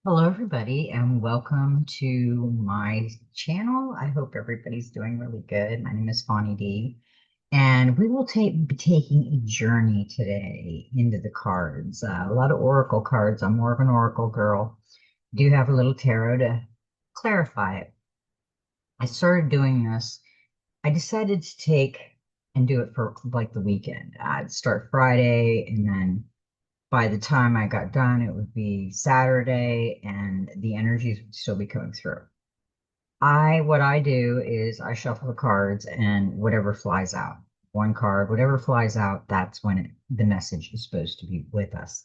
Hello, everybody, and welcome to my channel. I hope everybody's doing really good. My name is Bonnie D, and we will be taking a journey today into the cards. A lot of oracle cards. I'm more of an oracle girl. Do have a little tarot to clarify it. I started doing this. I decided to take and do it for like the weekend. I'd start Friday, and then by the time I got done, it would be Saturday and the energies would still be coming through. What I do is I shuffle the cards and whatever flies out, one card, whatever flies out, that's when the message is supposed to be with us.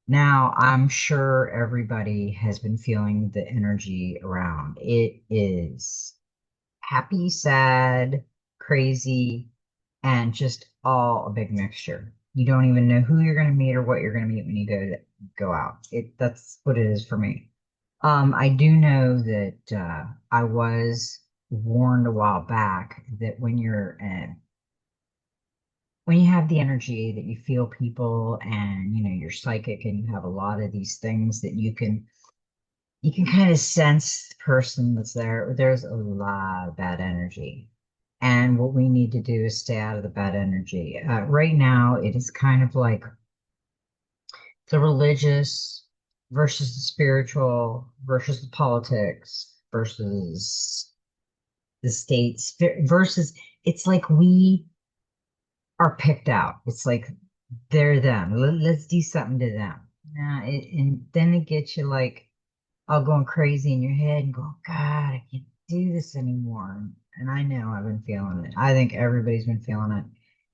Now, I'm sure everybody has been feeling the energy around. It is happy, sad, crazy, and just all a big mixture. You don't even know who you're going to meet or what you're going to meet when you go out. That's what it is for me. I do know that I was warned a while back that when you have the energy that you feel people and you're psychic and you have a lot of these things that you can kind of sense the person that's there. There's a lot of bad energy. And what we need to do is stay out of the bad energy. Right now, it is kind of like the religious versus the spiritual versus the politics versus the states versus it's like we are picked out. It's like they're them. Let's do something to them. And then it gets you like all going crazy in your head and go, God, I can't do this anymore. And I know I've been feeling it. I think everybody's been feeling it.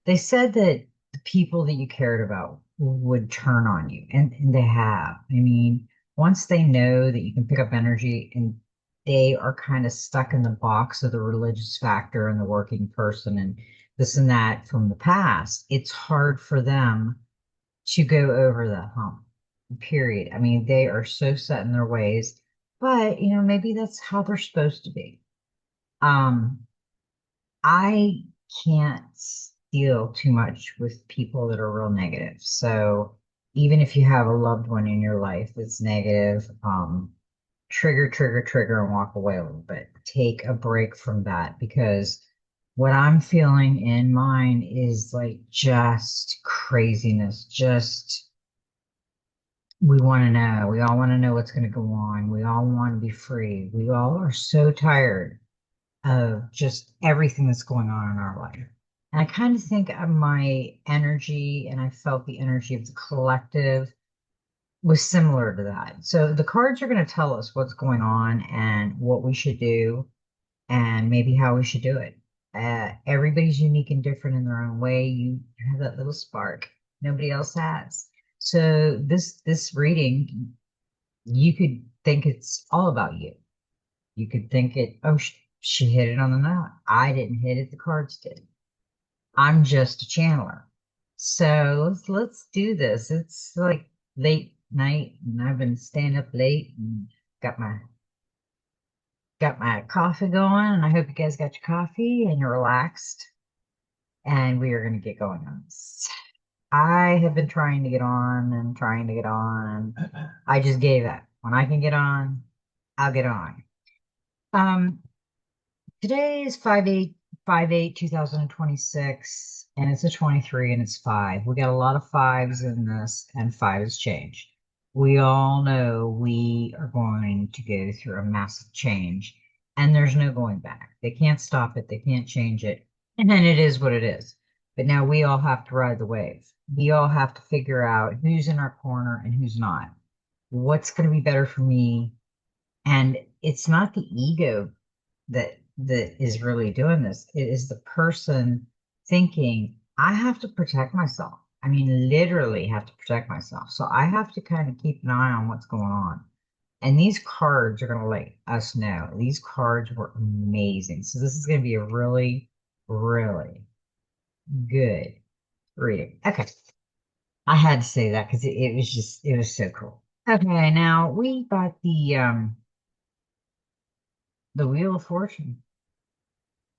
They said that the people that you cared about would turn on you, and they have. I mean, once they know that you can pick up energy and they are kind of stuck in the box of the religious factor and the working person and this and that from the past, it's hard for them to go over the hump, period. I mean, they are so set in their ways, but maybe that's how they're supposed to be. Um, I can't deal too much with people that are real negative. So even if you have a loved one in your life that's negative, trigger, and walk away a little bit. Take a break from that because what I'm feeling in mine is like just craziness, just we want to know. We all want to know what's going to go on. We all want to be free. We all are so tired of just everything that's going on in our life. And I kind of think of my energy, and I felt the energy of the collective was similar to that. So the cards are going to tell us what's going on and what we should do, and maybe how we should do it. Everybody's unique and different in their own way. You have that little spark nobody else has. So this reading, you could think it's all about you. You could think oh, she hit it on the nose. I didn't hit it, the cards did. I'm just a channeler. So let's do this. It's like late night, and I've been staying up late and got my got my coffee going, and I hope you guys got your coffee and you're relaxed. And we are going to get going on this. I have been trying to get on and trying to get on. I just gave up. When I can get on, I'll get on. Um, Today is 5/8/2026, and it's a 23 and it's five. We got a lot of fives in this, and five has changed. We all know we are going to go through a massive change, and there's no going back. They can't stop it, they can't change it, and then it is what it is. But now we all have to ride the wave. We all have to figure out who's in our corner and who's not. What's going to be better for me? And it's not the ego that is really doing this. It is the person thinking, I have to protect myself. I mean, literally have to protect myself. So I have to kind of keep an eye on what's going on. And these cards are going to let us know. These cards were amazing. So this is going to be a really, really good reading. Okay. I had to say that because it was so cool. Okay, now we got the Wheel of Fortune,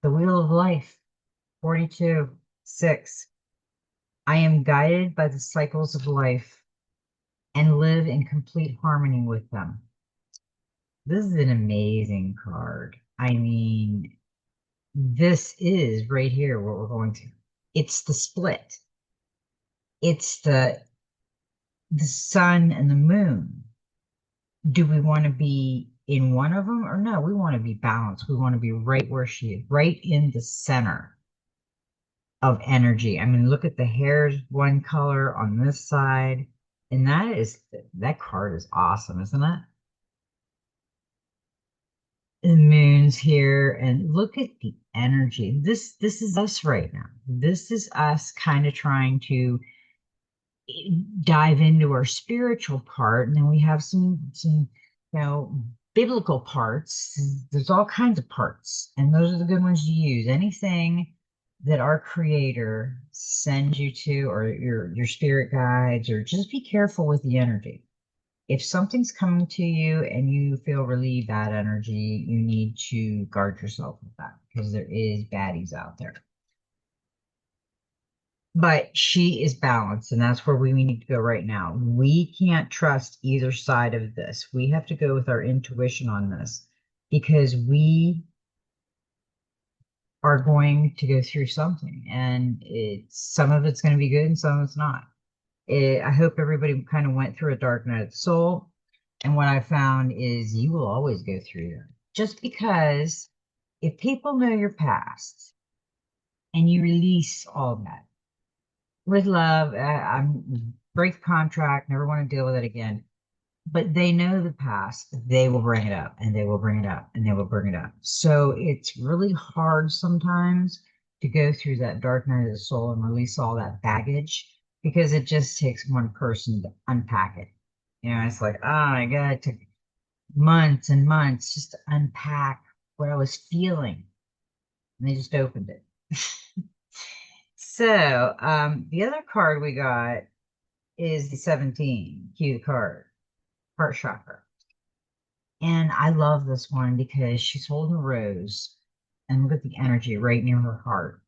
the Wheel of Life, 42, 6. I am guided by the cycles of life and live in complete harmony with them. This is an amazing card. I mean, this is right here what we're going to. It's the split. It's the sun and the moon. Do we want to be in one of them or no? We want to be balanced. We want to be right where she is, right in the center of energy. I mean, look at the hair's one color on this side. And that card is awesome, isn't it? The moon's here and look at the energy. This is us right now. This is us kind of trying to dive into our spiritual part, and then we have some biblical parts. There's all kinds of parts, and those are the good ones to use. Anything that our creator sends you to, or your spirit guides, or just be careful with the energy. If something's coming to you and you feel really bad energy, you need to guard yourself with that because there is baddies out there. But she is balanced, and that's where we need to go right now. We can't trust either side of this. We have to go with our intuition on this because we are going to go through something, and some of it's going to be good and some of it's not. I hope everybody kind of went through a dark night of the soul, and what I found is you will always go through them. Just because if people know your past and you release all that with love. I'm break the contract, never want to deal with it again. But they know the past, they will bring it up and they will bring it up and they will bring it up. So it's really hard sometimes to go through that dark night of the soul and release all that baggage because it just takes one person to unpack it. It's like, oh my God, it took months and months just to unpack what I was feeling. And they just opened it. So, the other card we got is the 17, cue the card, heart chakra. And I love this one because she's holding a rose and look at the energy right near her heart.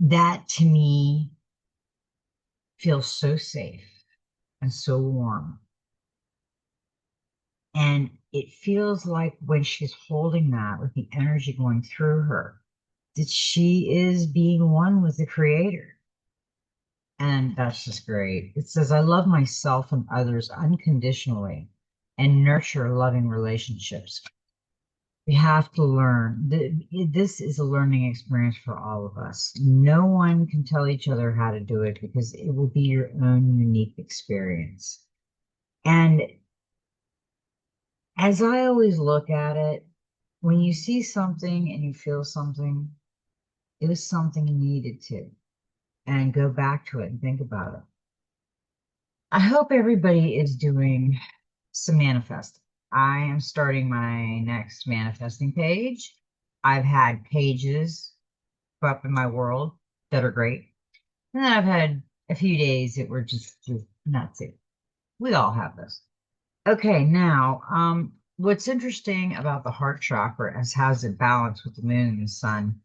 That to me feels so safe and so warm. And it feels like when she's holding that with the energy going through her, that she is being one with the creator. And that's just great. It says, I love myself and others unconditionally and nurture loving relationships. We have to learn. This is a learning experience for all of us. No one can tell each other how to do it because it will be your own unique experience. And as I always look at it, when you see something and you feel something, it was something you needed to, and go back to it and think about it. I hope everybody is doing some manifesting. I am starting my next manifesting page. I've had pages up in my world that are great. And then I've had a few days that were just nuts. We all have this. Okay, now, what's interesting about the heart chakra is how's it balanced with the moon and the sun.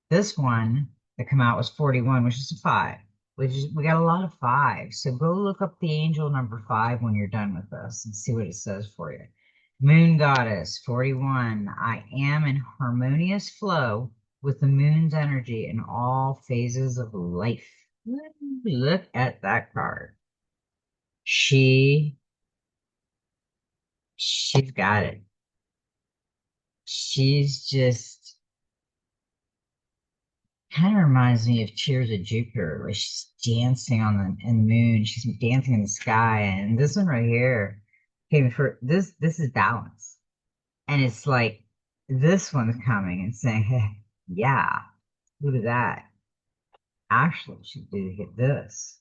This one that come out was 41, which is a five, which is, we got a lot of fives. So go look up the angel number five when you're done with this and see what it says for you. Moon goddess, 41. I am in harmonious flow with the moon's energy in all phases of life. Look at that card. She's got it. She's just kind of reminds me of Tears of Jupiter, where she's dancing on the moon. She's dancing in the sky, and this one right here came for this. This is balance, and it's like this one's coming and saying, "Hey, yeah, look at that. Actually, she did hit this."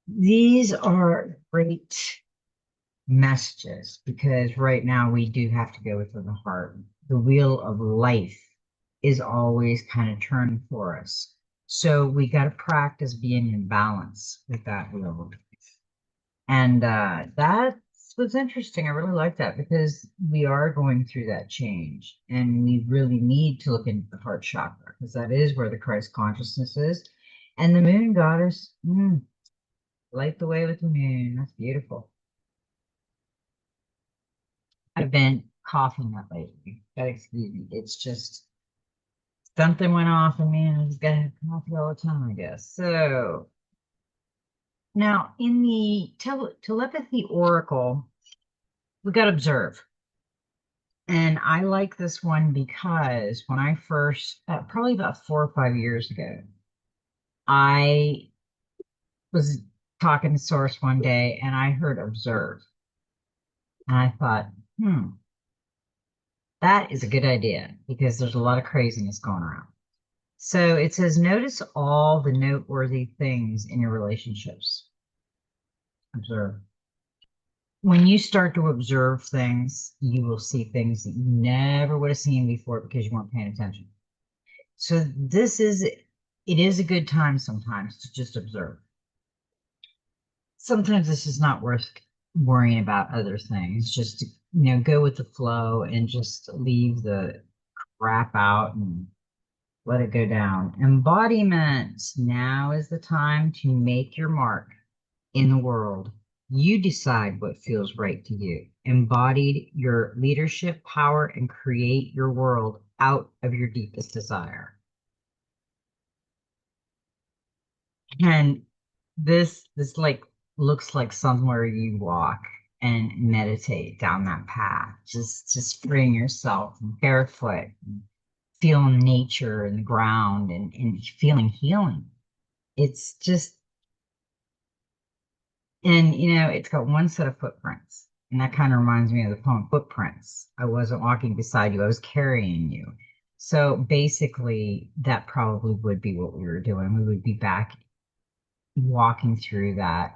These are great messages because right now we do have to go within the heart. The wheel of life is always kind of turning for us. So we got to practice being in balance with that wheel of life. And that's what's interesting. I really like that because we are going through that change and we really need to look into the heart chakra because that is where the Christ consciousness is. And the moon goddess, light the way with the moon. That's beautiful. I've been coughing up lately. Gotta excuse me. It's just something went off in me and I just gotta have coffee all the time, I guess. So now in the telepathy oracle, we got observe. And I like this one because when I first, probably about 4 or 5 years ago, I was talking to Source one day and I heard observe. And I thought, that is a good idea because there's a lot of craziness going around. So it says, notice all the noteworthy things in your relationships. Observe. When you start to observe things, you will see things that you never would have seen before because you weren't paying attention. So it is a good time sometimes to just observe. Sometimes this is not worth worrying about other things. Just to, go with the flow and just leave the crap out and let it go down. Embodiment. Now is the time to make your mark in the world. You decide what feels right to you. Embodied your leadership power and create your world out of your deepest desire. And this like looks like somewhere you walk and meditate down that path. Just freeing yourself barefoot, feeling nature and the ground and feeling healing. It's just, and it's got one set of footprints. And that kind of reminds me of the poem Footprints. I wasn't walking beside you, I was carrying you. So basically, that probably would be what we were doing. We would be back walking through that,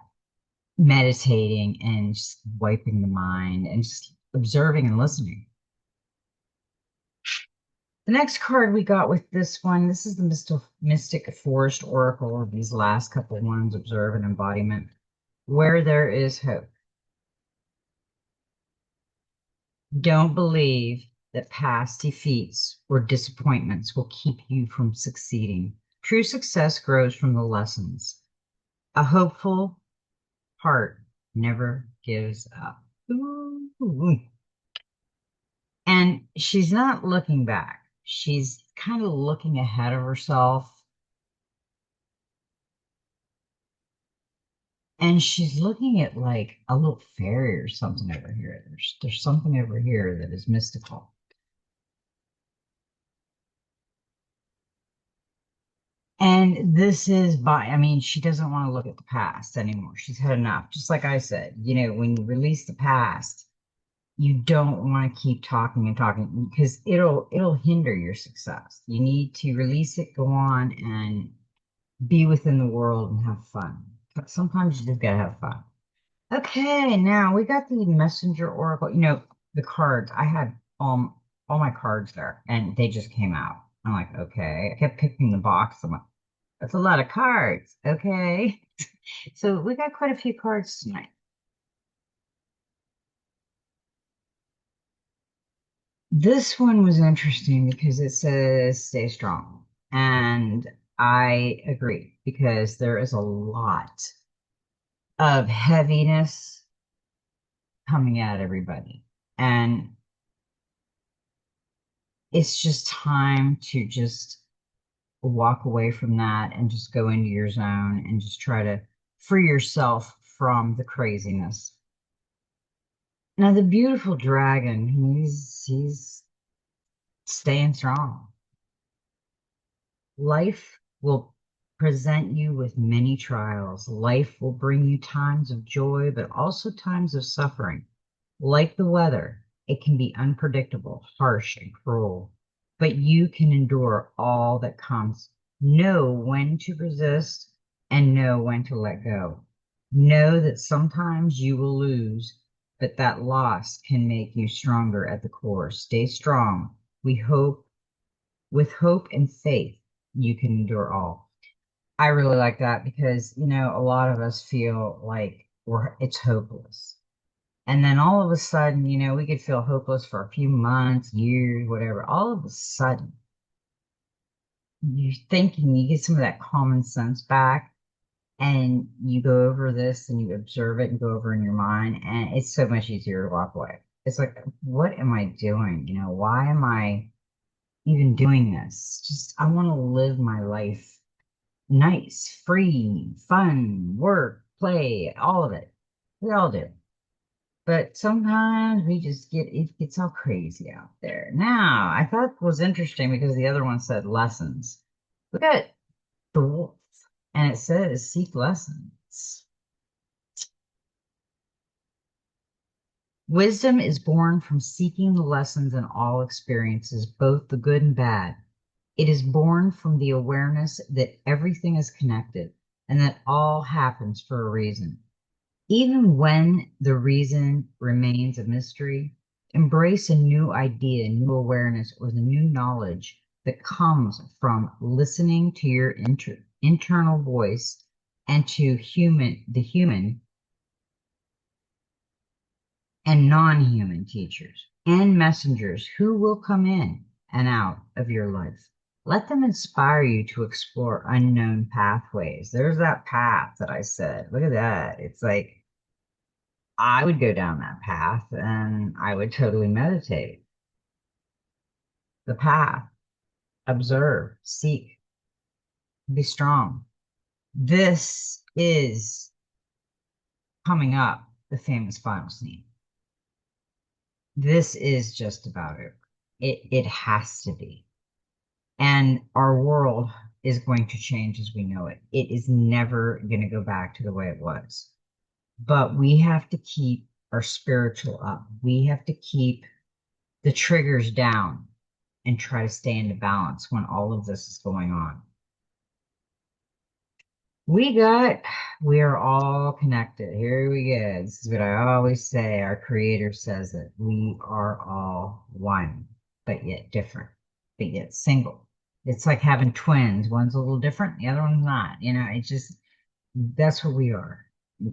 meditating and just wiping the mind and just observing and listening. The next card we got with this one, this is the Mystic Forest Oracle of these last couple ones, observe and embodiment. Where there is hope. Don't believe that past defeats or disappointments will keep you from succeeding. True success grows from the lessons. A hopeful heart never gives up. Ooh. And she's not looking back. She's kind of looking ahead of herself. And she's looking at like a little fairy or something over here. There's something over here that is mystical. And this is I mean, she doesn't want to look at the past anymore. She's had enough. Just like I said, when you release the past, you don't want to keep talking and talking because it'll hinder your success. You need to release it, go on and be within the world and have fun. But sometimes you just gotta have fun. Okay, now we got the messenger oracle. The cards. I had all my cards there and they just came out. I'm like, okay. I kept picking the box. I'm like, that's a lot of cards. Okay. So we got quite a few cards tonight. This one was interesting because it says stay strong. And I agree because there is a lot of heaviness coming at everybody. And it's just time to just walk away from that and just go into your zone and just try to free yourself from the craziness. Now the beautiful dragon, he's staying strong. Life will present you with many trials. Life will bring you times of joy, but also times of suffering. Like the weather, it can be unpredictable, harsh, and cruel, but you can endure all that comes. Know when to resist and know when to let go. Know that sometimes you will lose, but that loss can make you stronger at the core. Stay strong. We hope, with hope and faith, you can endure all. I really like that because, a lot of us feel like it's hopeless. And then all of a sudden, we could feel hopeless for a few months, years, whatever. All of a sudden, you're thinking, you get some of that common sense back and you go over this and you observe it and go over in your mind, and it's so much easier to walk away. it's like, what am I doing? You know, why am I even doing this? Just, I want to live my life nice, free, fun, work, play, all of it. We all do. But sometimes we just it gets all crazy out there. Now, I thought it was interesting because the other one said lessons. Look at the wolf, and it says seek lessons. Wisdom is born from seeking the lessons in all experiences, both the good and bad. It is born from the awareness that everything is connected and that all happens for a reason. Even when the reason remains a mystery, embrace a new idea, new awareness, or the new knowledge that comes from listening to your internal voice and to the human and non-human teachers and messengers who will come in and out of your life. Let them inspire you to explore unknown pathways. There's that path that I said. Look at that. It's like I would go down that path and I would totally meditate. The path, observe, seek, be strong. This is coming up, the famous final scene. This is just about it. It has to be. And our world is going to change as we know it. It is never going to go back to the way it was. But we have to keep our spiritual up. We have to keep the triggers down and try to stay into balance when all of this is going on. We are all connected. Here we go. This is what I always say. Our creator says it. We are all one, but yet different, but yet single. It's like having twins. One's a little different, the other one's not. You know, it's just, that's what we are.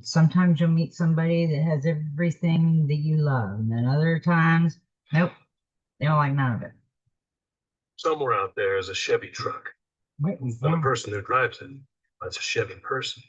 Sometimes you'll meet somebody that has everything that you love, and then other times, nope, they don't like none of it. Somewhere out there is a Chevy truck, What is and the that? person who drives it, that's a Chevy person.